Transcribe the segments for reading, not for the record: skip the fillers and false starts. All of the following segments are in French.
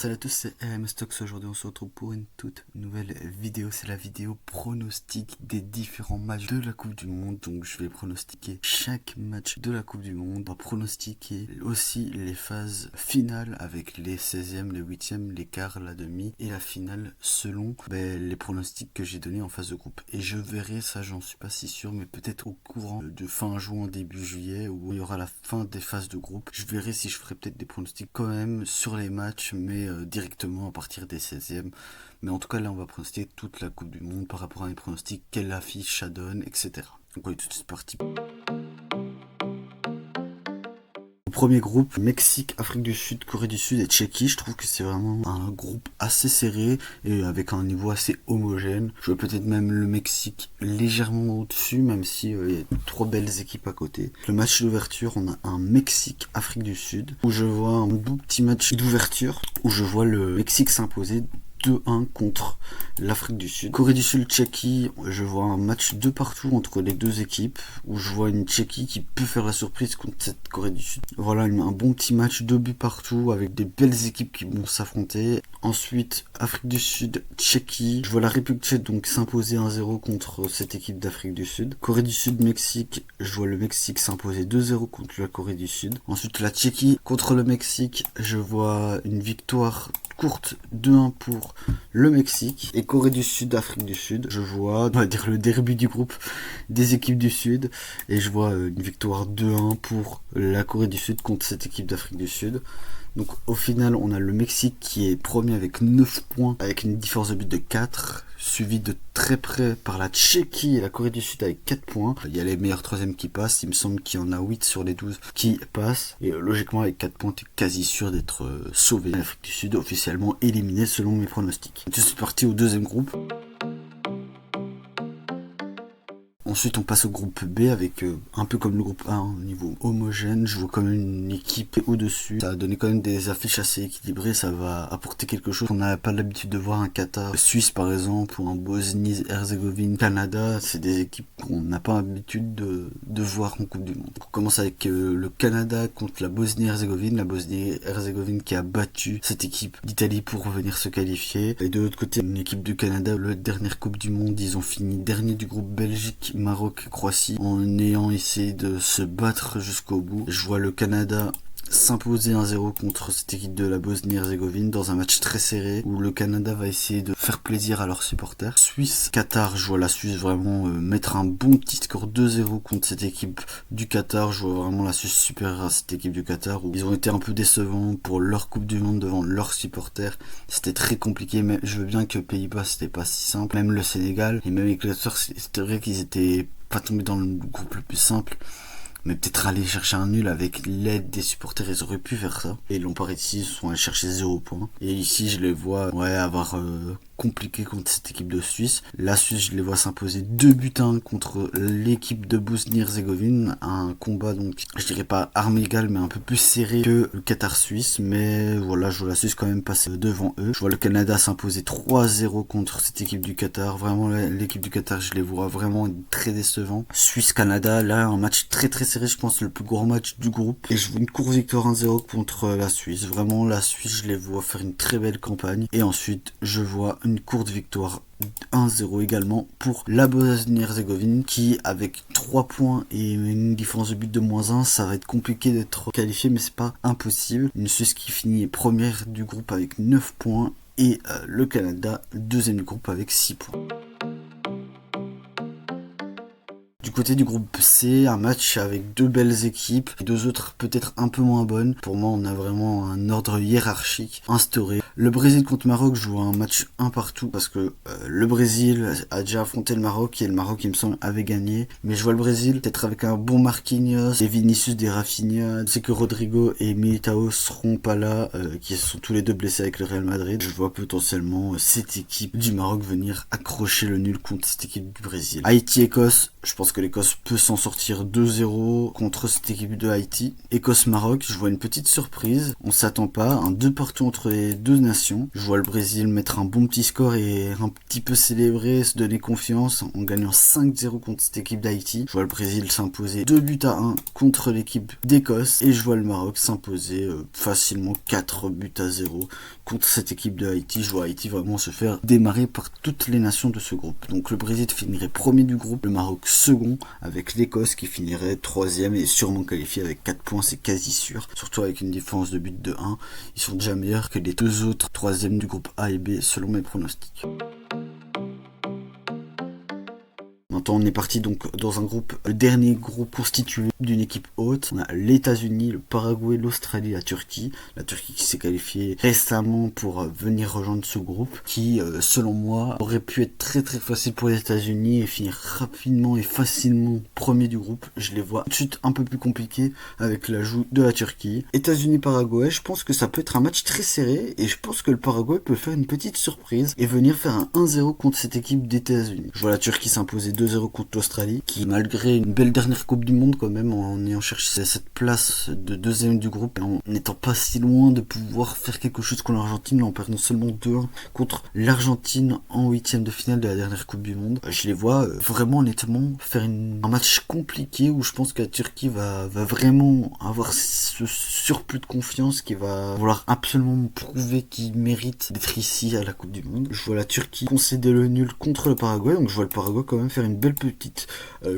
Salut à tous, c'est RM Stocks. Aujourd'hui on se retrouve pour une toute nouvelle vidéo. C'est la vidéo pronostic des différents matchs de la Coupe du Monde. Donc je vais pronostiquer chaque match de la Coupe du Monde. On va pronostiquer aussi les phases finales avec les 16e, les 8e, les quarts, la demi et la finale selon les pronostics que j'ai donnés en phase de groupe. Et je verrai, ça j'en suis pas si sûr, mais peut-être au courant de fin juin, début juillet, où il y aura la fin des phases de groupe. Je verrai si je ferai peut-être des pronostics quand même sur les matchs, mais directement à partir des 16e. Mais en tout cas là on va pronostiquer toute la Coupe du Monde par rapport à mes pronostics, quelle affiche ça donne, etc. Donc on est tout de suite parti. Premier groupe, Mexique, Afrique du Sud, Corée du Sud et Tchéquie. Je trouve que c'est vraiment un groupe assez serré et avec un niveau assez homogène. Je vois peut-être même le Mexique légèrement au-dessus, même si il y a trois belles équipes à côté. Le match d'ouverture, on a un Mexique, Afrique du Sud, où je vois un beau petit match d'ouverture, où je vois le Mexique s'imposer 2-1 contre l'Afrique du Sud. Corée du Sud, Tchéquie, je vois un match de partout entre les deux équipes, où je vois une Tchéquie qui peut faire la surprise contre cette Corée du Sud. Voilà, un bon petit match, 2 buts partout, avec des belles équipes qui vont s'affronter. Ensuite, Afrique du Sud, Tchéquie, je vois la République tchèque donc s'imposer 1-0 contre cette équipe d'Afrique du Sud. Corée du Sud, Mexique, je vois le Mexique s'imposer 2-0 contre la Corée du Sud. Ensuite, la Tchéquie contre le Mexique, je vois une victoire courte 2-1 pour le Mexique. Et Corée du Sud, Afrique du Sud, je vois, on va dire le derby du groupe des équipes du Sud, et je vois une victoire 2-1 pour la Corée du Sud contre cette équipe d'Afrique du Sud. Donc au final on a le Mexique qui est premier avec 9 points, avec une différence de but de 4, suivi de très près par la Tchéquie et la Corée du Sud avec 4 points. Il y a les meilleurs troisièmes qui passent, il me semble qu'il y en a 8 sur les 12 qui passent. Et logiquement avec 4 points tu es quasi sûr d'être sauvé. L'Afrique du Sud officiellement éliminée selon mes pronostics. Je suis parti au deuxième groupe. Ensuite, on passe au groupe B avec un peu comme le groupe A, un niveau homogène. Je vois quand même une équipe au-dessus. Ça a donné quand même des affiches assez équilibrées. Ça va apporter quelque chose. On n'a pas l'habitude de voir un Qatar, Suisse par exemple, ou un Bosnie-Herzégovine, Canada. C'est des équipes qu'on n'a pas l'habitude de voir en Coupe du Monde. On commence avec le Canada contre la Bosnie-Herzégovine. La Bosnie-Herzégovine qui a battu cette équipe d'Italie pour venir se qualifier. Et de l'autre côté, une équipe du Canada, la dernière Coupe du Monde, ils ont fini dernier du groupe Belgique, Maroc, Croatie, en ayant essayé de se battre jusqu'au bout. Je vois le Canada s'imposer 1-0 contre cette équipe de la Bosnie-Herzégovine dans un match très serré où le Canada va essayer de faire plaisir à leurs supporters. Suisse-Qatar, je vois la Suisse vraiment mettre un bon petit score 2-0 contre cette équipe du Qatar. Je vois vraiment la Suisse supérieure à cette équipe du Qatar où ils ont été un peu décevants pour leur Coupe du Monde devant leurs supporters. C'était très compliqué, mais je veux bien que Pays-Bas c'était pas si simple. Même le Sénégal et même l'Équateur, c'était vrai qu'ils étaient pas tombés dans le groupe le plus simple. Mais peut-être aller chercher un nul avec l'aide des supporters, ils auraient pu faire ça. Et ils l'ont pas réussi, ils sont allés chercher 0 points. Et ici, je les vois avoir compliqué contre cette équipe de Suisse. La Suisse, je les vois s'imposer 2-1 contre l'équipe de Bosnie-Herzégovine. Un combat donc, je dirais pas armes égales, mais un peu plus serré que le Qatar-Suisse. Mais voilà, je vois la Suisse quand même passer devant eux. Je vois le Canada s'imposer 3-0 contre cette équipe du Qatar. Vraiment, l'équipe du Qatar, je les vois vraiment très décevants. Suisse-Canada, là, un match très très serré, je pense le plus gros match du groupe. Et je vois une courte victoire 1-0 contre la Suisse. Vraiment, la Suisse, je les vois faire une très belle campagne. Et ensuite, je vois une courte victoire 1-0 également pour la Bosnie-Herzégovine qui, avec 3 points et une différence de but de -1, ça va être compliqué d'être qualifié, mais c'est pas impossible. Une Suisse qui finit première du groupe avec 9 points et le Canada deuxième du groupe avec 6 points. Du côté du groupe C, un match avec 2 belles équipes, 2 autres peut-être un peu moins bonnes. Pour moi, on a vraiment un ordre hiérarchique instauré. Le Brésil contre Maroc, je vois un match un partout parce que le Brésil a déjà affronté le Maroc et le Maroc, il me semble, avait gagné. Mais je vois le Brésil peut-être avec un bon Marquinhos, des Vinicius, des Rafinha. Je sais que Rodrigo et Militao seront pas là, qui sont tous les deux blessés avec le Real Madrid. Je vois potentiellement cette équipe du Maroc venir accrocher le nul contre cette équipe du Brésil. Haïti-Écosse, je pense que que l'Écosse peut s'en sortir 2-0 contre cette équipe de Haïti. Écosse-Maroc, je vois une petite surprise. On s'attend pas, un 2 partout entre les deux nations. Je vois le Brésil mettre un bon petit score et un petit peu célébrer, se donner confiance en gagnant 5-0 contre cette équipe d'Haïti. Je vois le Brésil s'imposer 2-1 contre l'équipe d'Écosse et je vois le Maroc s'imposer facilement 4-0 contre cette équipe de Haïti. Je vois Haïti vraiment se faire démarrer par toutes les nations de ce groupe. Donc le Brésil finirait premier du groupe, le Maroc second avec l'Écosse qui finirait troisième et sûrement qualifié avec 4 points, c'est quasi sûr. Surtout avec une différence de but de 1. Ils sont déjà meilleurs que les deux autres troisièmes du groupe A et B selon mes pronostics. Maintenant, on est parti donc dans un groupe, le dernier groupe constitué d'une équipe haute. On a les États-Unis, le Paraguay, l'Australie, la Turquie. La Turquie qui s'est qualifiée récemment pour venir rejoindre ce groupe, qui, selon moi, aurait pu être très très facile pour les États-Unis et finir rapidement et facilement premier du groupe. Je les vois tout de suite un peu plus compliqués avec l'ajout de la Turquie. États-Unis-Paraguay, je pense que ça peut être un match très serré et je pense que le Paraguay peut faire une petite surprise et venir faire un 1-0 contre cette équipe des États-Unis. Je vois la Turquie s'imposer 2-0 contre l'Australie, qui malgré une belle dernière Coupe du Monde quand même, en ayant cherché cette place de deuxième du groupe, et en n'étant pas si loin de pouvoir faire quelque chose contre l'Argentine, en perdant seulement 2-1 contre l'Argentine en huitième de finale de la dernière Coupe du Monde. Je les vois vraiment honnêtement faire un match compliqué où je pense que la Turquie va vraiment avoir ce surplus de confiance qui va vouloir absolument prouver qu'il mérite d'être ici à la Coupe du Monde. Je vois la Turquie concéder le nul contre le Paraguay, donc je vois le Paraguay quand même faire une belle petite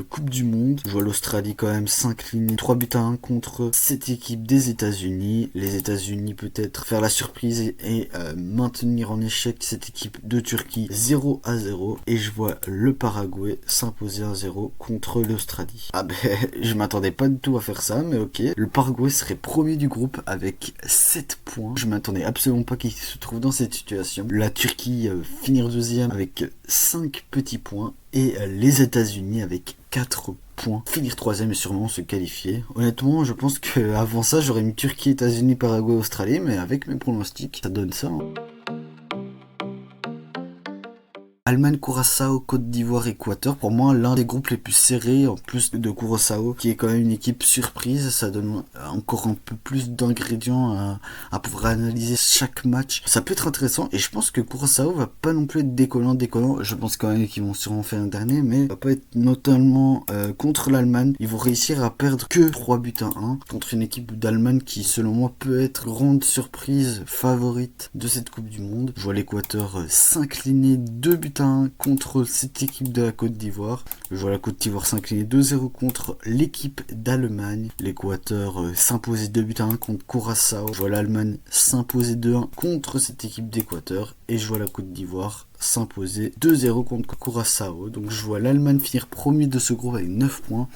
Coupe du Monde. Je vois l'Australie quand même s'incliner 3-1 contre cette équipe des États-Unis. Les États-Unis peut-être faire la surprise et maintenir en échec cette équipe de Turquie 0-0. Et je vois le Paraguay s'imposer 1-0 contre l'Australie. Ah ben, je m'attendais pas du tout à faire ça, mais ok. Le Paraguay serait premier du groupe avec 7 points. Je m'attendais absolument pas qu'il se trouve dans cette situation. La Turquie finir deuxième avec 5 petits points. Et les États-Unis avec 4 points. Finir troisième et sûrement se qualifier. Honnêtement, je pense qu'avant ça, j'aurais mis Turquie, États-Unis, Paraguay, Australie. Mais avec mes pronostics, ça donne ça. Allemagne, Curaçao, Côte d'Ivoire, Équateur, pour moi l'un des groupes les plus serrés, en plus de Curaçao, qui est quand même une équipe surprise. Ça donne encore un peu plus d'ingrédients à pouvoir analyser chaque match. Ça peut être intéressant et je pense que Curaçao va pas non plus être décollant. Je pense quand même qu'ils vont sûrement faire un dernier, mais va pas être notamment contre l'Allemagne. Ils vont réussir à perdre que 3-1 contre une équipe d'Allemagne qui selon moi peut être grande surprise favorite de cette Coupe du Monde. Je vois l'Équateur s'incliner 2-1 contre cette équipe de la Côte d'Ivoire. Je vois la Côte d'Ivoire s'incliner 2-0 contre l'équipe d'Allemagne. L'Équateur s'imposer 2-1 contre Curaçao. Je vois l'Allemagne s'imposer 2-1 contre cette équipe d'Équateur. Et je vois la Côte d'Ivoire s'imposer 2-0 contre Curaçao. Donc je vois l'Allemagne finir premier de ce groupe avec 9 points.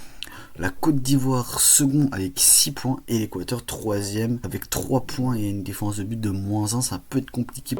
La Côte d'Ivoire second avec 6 points. Et l'Équateur troisième avec 3 points et une défense de but de -1. Ça peut être compliqué.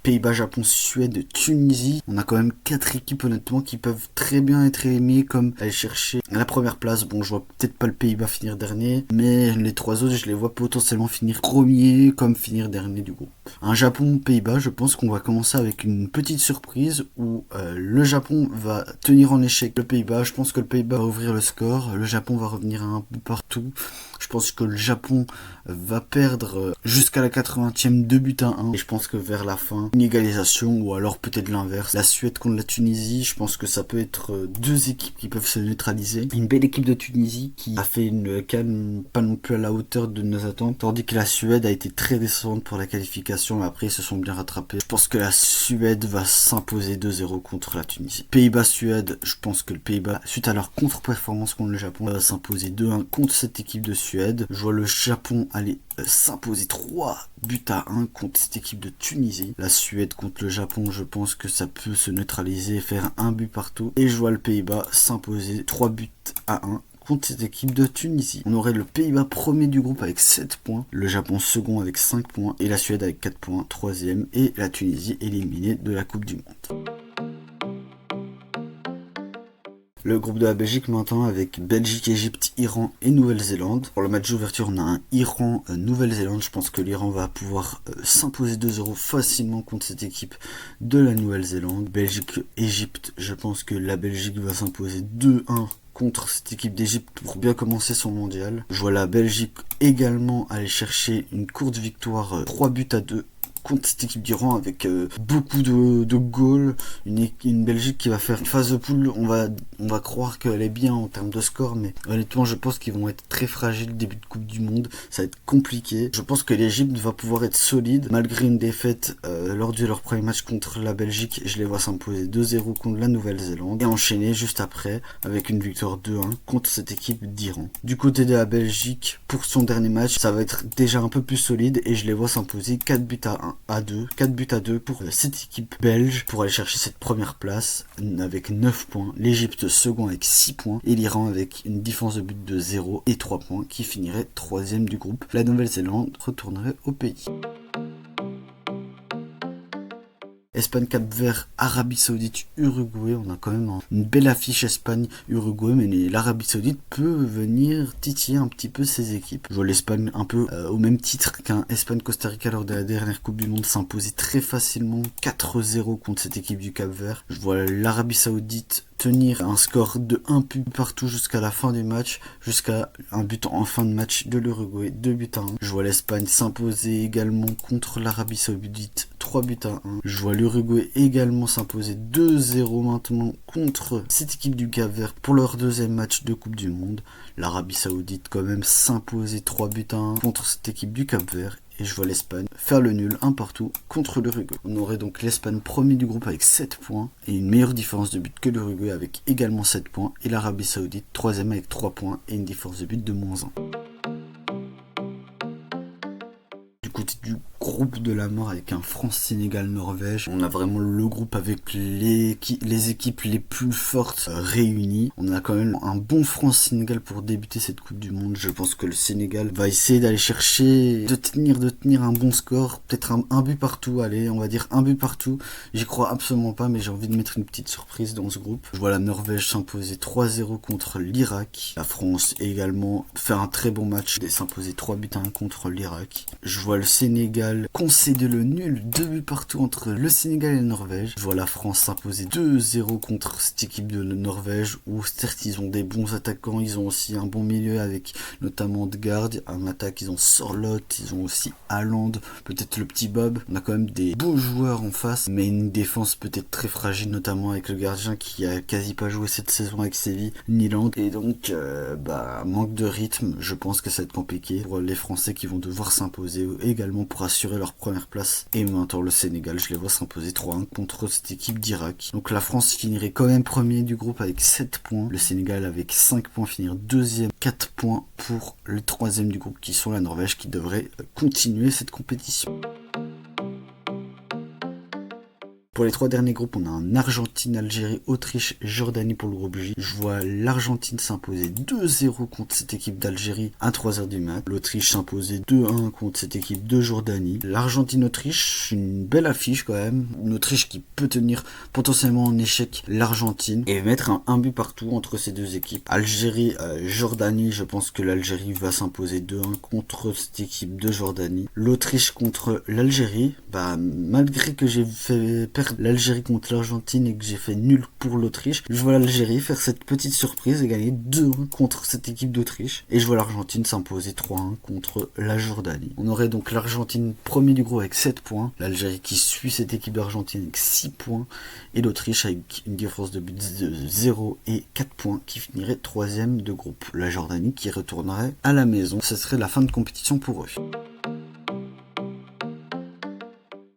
Pays-Bas, Japon, Suède, Tunisie. On a quand même 4 équipes honnêtement qui peuvent très bien être éliminées, comme aller chercher la première place. Bon, je vois peut-être pas le Pays-Bas finir dernier, mais les 3 autres, je les vois potentiellement finir premier comme finir dernier du groupe. Un Japon-Pays-Bas, je pense qu'on va commencer avec une petite surprise où le Japon va tenir en échec le Pays-Bas. Je pense que le Pays-Bas va ouvrir le score, le Japon va revenir un peu partout. Je pense que le Japon va perdre jusqu'à la 80e 2-1. Et je pense que vers la fin, une égalisation ou alors peut-être l'inverse. La Suède contre la Tunisie, je pense que ça peut être deux équipes qui peuvent se neutraliser. Une belle équipe de Tunisie qui a fait une canne pas non plus à la hauteur de nos attentes. Tandis que la Suède a été très décevante pour la qualification, mais après ils se sont bien rattrapés. Je pense que la Suède va s'imposer 2-0 contre la Tunisie. Pays-Bas-Suède, je pense que le Pays-Bas, suite à leur contre-performance contre le Japon, va s'imposer 2-1 contre cette équipe de Suède. Je vois le Japon aller s'imposer 3-1 contre cette équipe de Tunisie. La Suède contre le Japon, je pense que ça peut se neutraliser et faire un but partout. Et je vois le Pays-Bas s'imposer 3-1 contre cette équipe de Tunisie. On aurait le Pays-Bas premier du groupe avec 7 points, le Japon second avec 5 points et la Suède avec 4 points, troisième, et la Tunisie éliminée de la Coupe du Monde. Le groupe de la Belgique maintenant avec Belgique, Égypte, Iran et Nouvelle-Zélande. Pour le match d'ouverture, on a un Iran-Nouvelle-Zélande. Je pense que l'Iran va pouvoir s'imposer 2-0 facilement contre cette équipe de la Nouvelle-Zélande. Belgique-Égypte, je pense que la Belgique va s'imposer 2-1 contre cette équipe d'Égypte pour bien commencer son mondial. Je vois la Belgique également aller chercher une courte victoire 3-2 contre cette équipe d'Iran avec beaucoup de goals, une Belgique qui va faire une phase de poule. On va croire qu'elle est bien en termes de score, mais honnêtement je pense qu'ils vont être très fragiles début de Coupe du Monde, ça va être compliqué. Je pense que l'Égypte va pouvoir être solide malgré une défaite lors de leur premier match contre la Belgique. Je les vois s'imposer 2-0 contre la Nouvelle-Zélande et enchaîner juste après avec une victoire 2-1 contre cette équipe d'Iran. Du côté de la Belgique, pour son dernier match, ça va être déjà un peu plus solide et je les vois s'imposer 4 buts à 2 pour cette équipe belge pour aller chercher cette première place avec 9 points. L'Égypte second avec 6 points et l'Iran avec une différence de but de 0 et 3 points qui finirait 3ème du groupe. La Nouvelle-Zélande retournerait au pays. Espagne, Cap-Vert, Arabie Saoudite, Uruguay. On a quand même une belle affiche Espagne-Uruguay, mais l'Arabie Saoudite peut venir titiller un petit peu ses équipes. Je vois l'Espagne un peu au même titre qu'un Espagne-Costa Rica lors de la dernière Coupe du Monde s'imposer très facilement 4-0 contre cette équipe du Cap-Vert. Je vois l'Arabie Saoudite tenir un score de 1 but partout jusqu'à la fin du match, jusqu'à un but en fin de match de l'Uruguay, 2-1. Je vois l'Espagne s'imposer également contre l'Arabie Saoudite, 3-1. Je vois l'Uruguay également s'imposer 2-0 maintenant contre cette équipe du Cap-Vert pour leur deuxième match de Coupe du Monde. L'Arabie Saoudite quand même s'imposer 3-1 contre cette équipe du Cap-Vert. Et je vois l'Espagne faire le nul 1 partout contre l'Uruguay. On aurait donc l'Espagne premier du groupe avec 7 points et une meilleure différence de but que l'Uruguay avec également 7 points. Et l'Arabie Saoudite troisième avec 3 points et une différence de but de -1. Du côté du groupe de la mort avec un France-Sénégal-Norvège, on a vraiment le groupe avec les équipes les plus fortes réunies. On a quand même un bon France-Sénégal pour débuter cette Coupe du Monde. Je pense que le Sénégal va essayer d'aller chercher, de tenir un bon score, peut-être un but partout, allez, on va dire un but partout. J'y crois absolument pas, mais j'ai envie de mettre une petite surprise dans ce groupe. Je vois la Norvège s'imposer 3-0 contre l'Irak. La France également faire un très bon match et s'imposer 3-1 contre l'Irak. Je vois le Sénégal concéder le nul, 2 buts partout entre le Sénégal et la Norvège. Je vois la France s'imposer 2-0 contre cette équipe de Norvège où certes ils ont des bons attaquants, ils ont aussi un bon milieu avec notamment Odegaard. En attaque ils ont Sorloth, ils ont aussi Haaland, peut-être le petit Bob. On a quand même des beaux joueurs en face, mais une défense peut-être très fragile, notamment avec le gardien qui a quasi pas joué cette saison avec Séville, Niland. Et donc manque de rythme, je pense que ça va être compliqué pour les Français qui vont devoir s'imposer également pour assurer leur première place. Et maintenant le Sénégal, je les vois s'imposer 3-1 contre cette équipe d'Irak. Donc la France finirait quand même premier du groupe avec 7 points. Le Sénégal avec 5 points finir deuxième, 4 points pour le troisième du groupe qui sont la Norvège qui devrait continuer cette compétition. Pour les 3 derniers groupes, on a un Argentine, Algérie, Autriche, Jordanie pour le groupe J. Je vois l'Argentine s'imposer 2-0 contre cette équipe d'Algérie à 3h du mat. L'Autriche s'imposer 2-1 contre cette équipe de Jordanie. L'Argentine-Autriche, une belle affiche quand même. Une Autriche qui peut tenir potentiellement en échec l'Argentine et mettre un but partout entre ces deux équipes. Algérie, Jordanie, je pense que l'Algérie va s'imposer 2-1 contre cette équipe de Jordanie. L'Autriche contre l'Algérie, malgré que j'ai fait perdre l'Algérie contre l'Argentine et que j'ai fait nul pour l'Autriche, je vois l'Algérie faire cette petite surprise et gagner 2-1 contre cette équipe d'Autriche. Et je vois l'Argentine s'imposer 3-1 contre la Jordanie. On aurait donc l'Argentine premier du groupe avec 7 points, l'Algérie qui suit cette équipe d'Argentine avec 6 points et l'Autriche avec une différence de but de 0 et 4 points qui finirait troisième de groupe. La Jordanie qui retournerait à la maison. Ce serait la fin de compétition pour eux.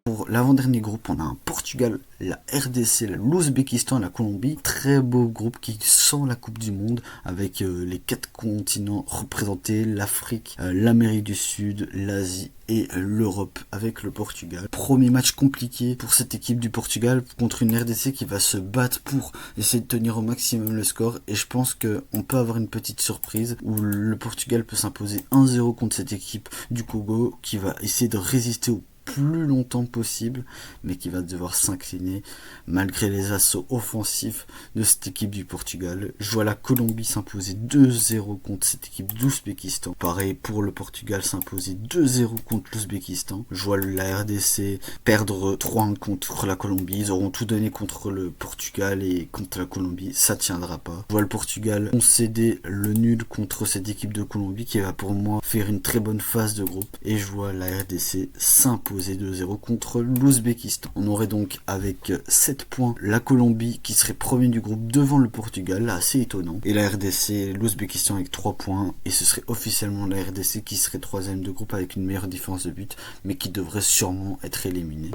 Pour l'avant-dernier groupe, on a un Portugal, la RDC, l'Ouzbékistan et la Colombie. Très beau groupe qui sent la Coupe du Monde avec les 4 continents représentés, l'Afrique, l'Amérique du Sud, l'Asie et l'Europe avec le Portugal. Premier match compliqué pour cette équipe du Portugal contre une RDC qui va se battre pour essayer de tenir au maximum le score et je pense qu'on peut avoir une petite surprise où le Portugal peut s'imposer 1-0 contre cette équipe du Congo qui va essayer de résister au plus longtemps possible, mais qui va devoir s'incliner malgré les assauts offensifs de cette équipe du Portugal. Je vois la Colombie s'imposer 2-0 contre cette équipe d'Ouzbékistan. Pareil pour le Portugal s'imposer 2-0 contre l'Ouzbékistan. Je vois la RDC perdre 3-1 contre la Colombie. Ils auront tout donné contre le Portugal et contre la Colombie, ça tiendra pas. Je vois le Portugal concéder le nul contre cette équipe de Colombie qui va pour moi faire une très bonne phase de groupe. Et je vois la RDC s'imposer 2-0 contre l'Ouzbékistan. On aurait donc avec 7 points la Colombie qui serait premier du groupe devant le Portugal, assez étonnant. Et la RDC et l'Ouzbékistan avec 3 points. Et ce serait officiellement la RDC qui serait troisième de groupe avec une meilleure différence de but, mais qui devrait sûrement être éliminée.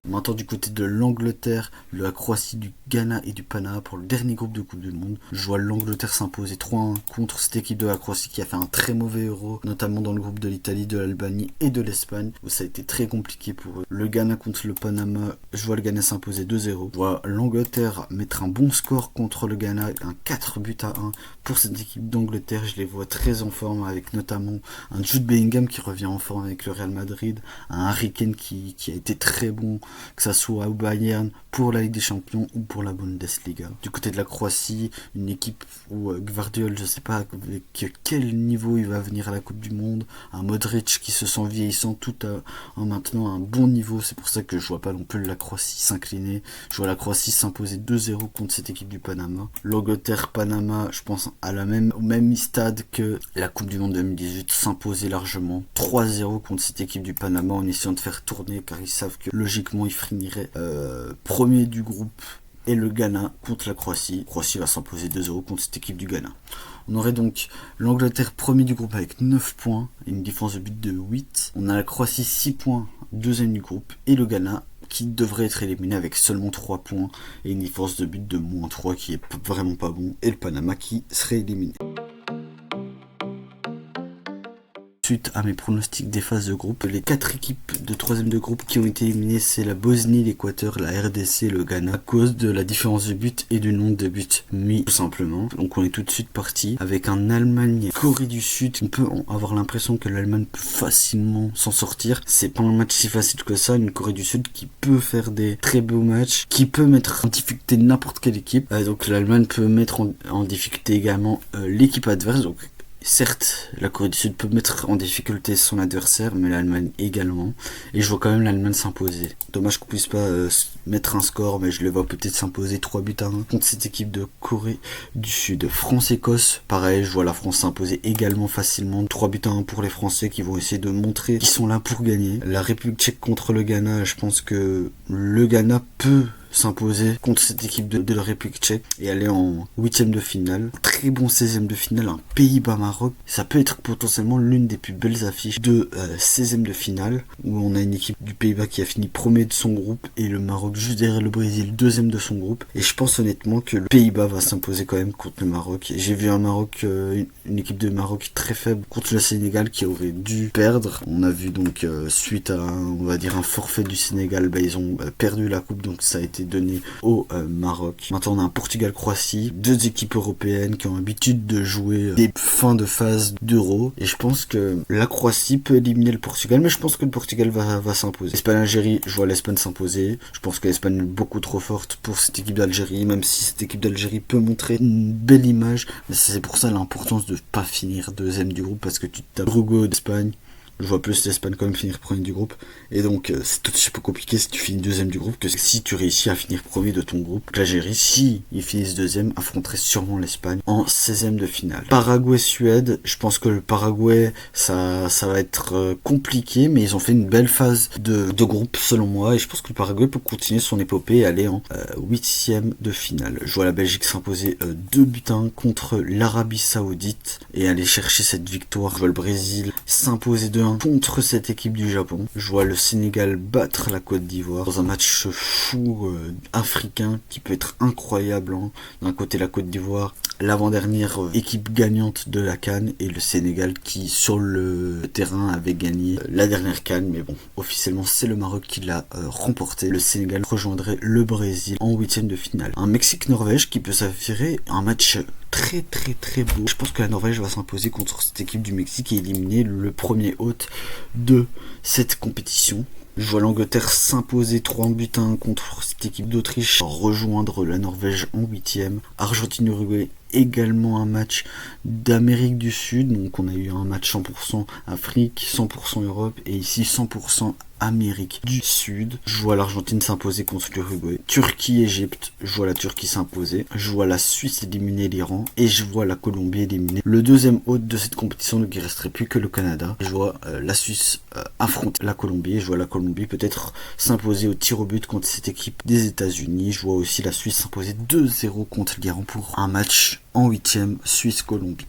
Maintenant du côté de l'Angleterre, la Croatie, du Ghana et du Panama pour le dernier groupe de Coupe du Monde. Je vois l'Angleterre s'imposer 3-1 contre cette équipe de la Croatie qui a fait un très mauvais Euro, notamment dans le groupe de l'Italie, de l'Albanie et de l'Espagne, où ça a été très compliqué pour eux. Le Ghana contre le Panama, je vois le Ghana s'imposer 2-0. Je vois l'Angleterre mettre un bon score contre le Ghana, un 4-1 pour cette équipe d'Angleterre. Je les vois très en forme avec notamment un Jude Bellingham qui revient en forme avec le Real Madrid, un Harry Kane qui a été très bon, que ça soit au Bayern, pour la Ligue des Champions ou pour la Bundesliga. Du côté de la Croatie, une équipe où Gvardiol, je sais pas avec quel niveau il va venir à la Coupe du Monde, un Modric qui se sent vieillissant tout en maintenant un bon niveau, c'est pour ça que je vois pas non plus la Croatie s'incliner. Je vois la Croatie s'imposer 2-0 contre cette équipe du Panama. L'Angleterre-Panama, je pense au même stade que la Coupe du Monde 2018, s'imposer largement 3-0 contre cette équipe du Panama en essayant de faire tourner, car ils savent que logiquement ils finiraient premier du groupe. Et le Ghana contre la Croatie. La Croatie va s'imposer 2-0 contre cette équipe du Ghana. On aurait donc l'Angleterre premier du groupe avec 9 points et une différence de but de 8. On a la Croatie 6 points, deuxième du groupe, et le Ghana qui devrait être éliminé avec seulement 3 points et une différence de but de -3 qui est vraiment pas bon, et le Panama qui serait éliminé. Suite à mes pronostics des phases de groupe, les 4 équipes de troisième de groupe qui ont été éliminées, c'est la Bosnie, l'Équateur, la RDC, le Ghana, à cause de la différence de but et du nombre de buts mis, tout simplement. Donc on est tout de suite parti avec un Allemagne-Corée du Sud. On peut avoir l'impression que l'Allemagne peut facilement s'en sortir. C'est pas un match si facile que ça, une Corée du Sud qui peut faire des très beaux matchs, qui peut mettre en difficulté n'importe quelle équipe. Donc l'Allemagne peut mettre en difficulté également l'équipe adverse. Donc certes, la Corée du Sud peut mettre en difficulté son adversaire, mais l'Allemagne également. Et je vois quand même l'Allemagne s'imposer. Dommage qu'on puisse pas mettre un score, mais je le vois peut-être s'imposer 3-1 contre cette équipe de Corée du Sud. France-Écosse, pareil, je vois la France s'imposer également facilement. 3-1 pour les Français qui vont essayer de montrer qu'ils sont là pour gagner. La République tchèque contre le Ghana, je pense que le Ghana peut s'imposer contre cette équipe de la République tchèque et aller en 8e de finale. Très bon 16e de finale, un Pays-Bas-Maroc. Ça peut être potentiellement l'une des plus belles affiches de 16e de finale, où on a une équipe du Pays-Bas qui a fini premier de son groupe et le Maroc juste derrière le Brésil, deuxième de son groupe. Et je pense honnêtement que le Pays-Bas va s'imposer quand même contre le Maroc. J'ai vu un Maroc, une équipe de Maroc très faible contre le Sénégal qui aurait dû perdre. On a vu donc suite à on va dire un forfait du Sénégal, ils ont perdu la coupe, donc ça a été donné au Maroc. Maintenant on a un Portugal-Croatie, 2 équipes européennes qui ont l'habitude de jouer des fins de phase d'Euro, et je pense que la Croatie peut éliminer le Portugal, mais je pense que le Portugal va s'imposer. Espagne-Algérie, je vois l'Espagne s'imposer. Je pense que l'Espagne est beaucoup trop forte pour cette équipe d'Algérie, même si cette équipe d'Algérie peut montrer une belle image, mais c'est pour ça l'importance de ne pas finir deuxième du groupe, parce que tu tapes Uruguay d'Espagne. Je vois plus l'Espagne quand même finir premier du groupe. Et donc c'est tout aussi peu compliqué si tu finis deuxième du groupe que si tu réussis à finir premier de ton groupe. L'Algérie, si ils finissent deuxième, affronterait sûrement l'Espagne en 16e de finale. Paraguay-Suède, je pense que le Paraguay, ça va être compliqué, mais ils ont fait une belle phase de groupe selon moi. Et je pense que le Paraguay peut continuer son épopée et aller en 8e de finale. Je vois la Belgique s'imposer 2-1 contre l'Arabie Saoudite et aller chercher cette victoire. Je vois le Brésil s'imposer 2-1 contre cette équipe du Japon. Je vois le Sénégal battre la Côte d'Ivoire dans un match fou africain qui peut être incroyable. D'un côté la Côte d'Ivoire, l'avant-dernière équipe gagnante de la CAN, et le Sénégal qui sur le terrain avait gagné la dernière CAN, mais bon, officiellement c'est le Maroc qui l'a remporté. Le Sénégal rejoindrait le Brésil en 8e de finale. Un Mexique-Norvège qui peut s'avérer un match très beau. Je pense que la Norvège va s'imposer contre cette équipe du Mexique et éliminer le premier hôte de cette compétition. Je vois l'Angleterre s'imposer 3-1 contre cette équipe d'Autriche, rejoindre la Norvège en 8e. Argentine-Uruguay, également un match d'Amérique du Sud, donc on a eu un match 100% Afrique, 100% Europe, et ici 100% Amérique du Sud. Je vois l'Argentine s'imposer contre l'Uruguay. Turquie-Égypte, je vois la Turquie s'imposer. Je vois la Suisse éliminer l'Iran, et je vois la Colombie éliminer le deuxième hôte de cette compétition, donc il ne resterait plus que le Canada. Je vois la Suisse affronter la Colombie, et je vois la Colombie peut-être s'imposer au tir au but contre cette équipe des États-Unis. Je vois aussi la Suisse s'imposer 2-0 contre l'Iran pour un match en 8e, Suisse-Colombie.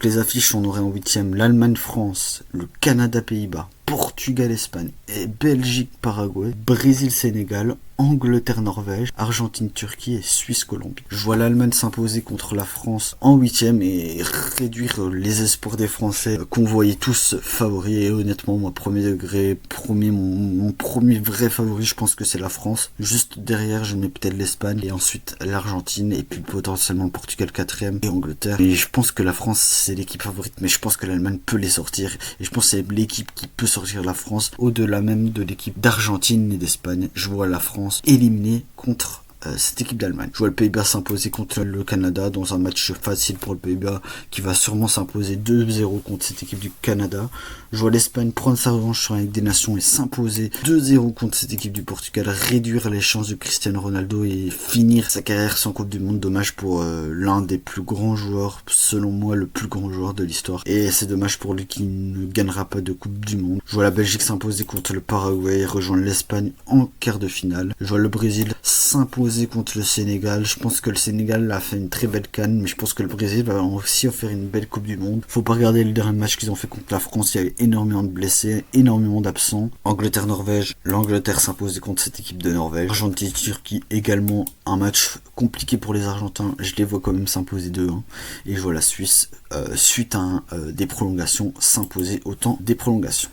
Les affiches, on aurait en 8e l'Allemagne-France, le Canada-Pays-Bas, Portugal-Espagne et Belgique-Paraguay, Brésil-Sénégal, Angleterre-Norvège, Argentine-Turquie et Suisse-Colombie. Je vois l'Allemagne s'imposer contre la France en 8e et réduire les espoirs des Français qu'on voyait tous favoris. Et honnêtement, moi, premier degré, mon premier vrai favori, je pense que c'est la France. Juste derrière, je mets peut-être l'Espagne et ensuite l'Argentine et puis potentiellement le Portugal 4e et Angleterre. Et je pense que la France, c'est l'équipe favorite, mais je pense que l'Allemagne peut les sortir. Et je pense que c'est l'équipe qui peut sortir la France au-delà même de l'équipe d'Argentine et d'Espagne. Je vois la France éliminée contre cette équipe d'Allemagne. Je vois le Pays-Bas s'imposer contre le Canada dans un match facile pour le Pays-Bas qui va sûrement s'imposer 2-0 contre cette équipe du Canada. Je vois l'Espagne prendre sa revanche sur la Ligue des Nations et s'imposer 2-0 contre cette équipe du Portugal, réduire les chances de Cristiano Ronaldo et finir sa carrière sans Coupe du Monde. Dommage pour l'un des plus grands joueurs, selon moi le plus grand joueur de l'histoire. Et c'est dommage pour lui qui ne gagnera pas de Coupe du Monde. Je vois la Belgique s'imposer contre le Paraguay et rejoindre l'Espagne en quart de finale. Je vois le Brésil s'imposer contre le Sénégal. Je pense que le Sénégal a fait une très belle CAN, mais je pense que le Brésil va aussi offrir une belle Coupe du Monde. Faut pas regarder le dernier match qu'ils ont fait contre la France, il y avait énormément de blessés, énormément d'absents. Angleterre-Norvège, l'Angleterre s'imposait contre cette équipe de Norvège. Argentine-Turquie, également un match compliqué pour les Argentins, je les vois quand même s'imposer 2-1. Et je vois la Suisse, suite à des prolongations, s'imposer autant des prolongations.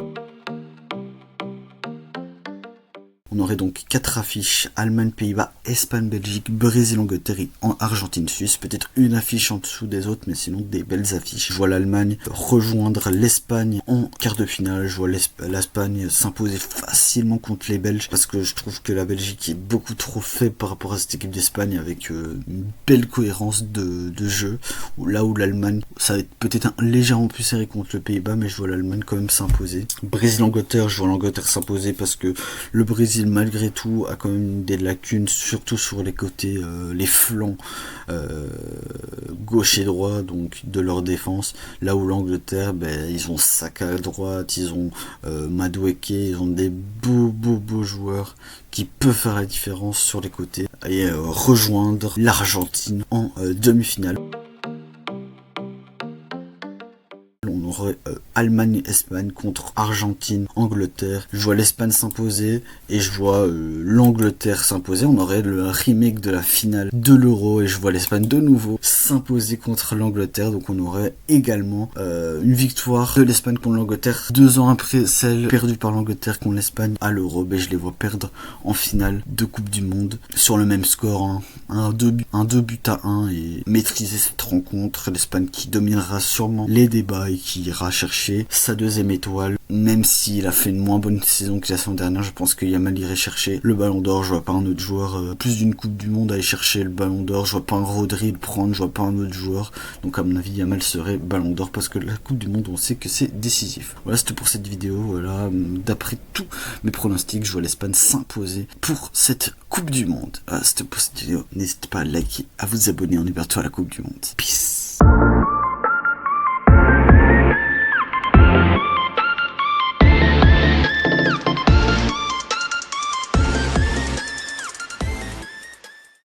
On aurait donc 4 affiches, Allemagne, Pays-Bas, Espagne, Belgique, Brésil, Angleterre et Argentine, Suisse. Peut-être une affiche en dessous des autres, mais sinon des belles affiches. Je vois l'Allemagne rejoindre l'Espagne en quart de finale. Je vois l'Espagne s'imposer facilement contre les Belges, parce que je trouve que la Belgique est beaucoup trop faible par rapport à cette équipe d'Espagne, avec une belle cohérence de jeu. Là où l'Allemagne, ça va être peut-être légèrement plus serré contre le Pays-Bas, mais je vois l'Allemagne quand même s'imposer. Brésil-Angleterre, je vois l'Angleterre s'imposer parce que le Brésil malgré tout a quand même des lacunes, surtout sur les côtés, les flancs gauche et droit, donc de leur défense. Là où l'Angleterre, ils ont Saka à droite, ils ont Madueke, ils ont des beaux joueurs qui peuvent faire la différence sur les côtés et rejoindre l'Argentine en demi-finale. On aurait Allemagne-Espagne contre Argentine-Angleterre. Je vois l'Espagne s'imposer et je vois l'Angleterre s'imposer. On aurait le remake de la finale de l'Euro et je vois l'Espagne de nouveau s'imposer contre l'Angleterre. Donc on aurait également une victoire de l'Espagne contre l'Angleterre 2 ans après celle perdue par l'Angleterre contre l'Espagne à l'Euro. Je les vois perdre en finale de Coupe du Monde sur le même score, un 2 buts à 1 et maîtriser cette rencontre. L'Espagne qui dominera sûrement les débats et qui ira chercher sa deuxième étoile, même s'il a fait une moins bonne saison que la saison dernière. Je pense que Yamal irait chercher le ballon d'or. Je vois pas un autre joueur plus d'une Coupe du Monde aller chercher le ballon d'or. Je vois pas un Rodri le prendre, je vois pas un autre joueur. Donc à mon avis Yamal serait ballon d'or parce que la Coupe du Monde on sait que c'est décisif. Voilà, c'était pour cette vidéo. Voilà, d'après tous mes pronostics, je vois l'Espagne s'imposer pour cette Coupe du Monde. Voilà, c'était pour cette vidéo. N'hésitez pas à liker, à vous abonner. On est bientôt à la Coupe du Monde. Peace.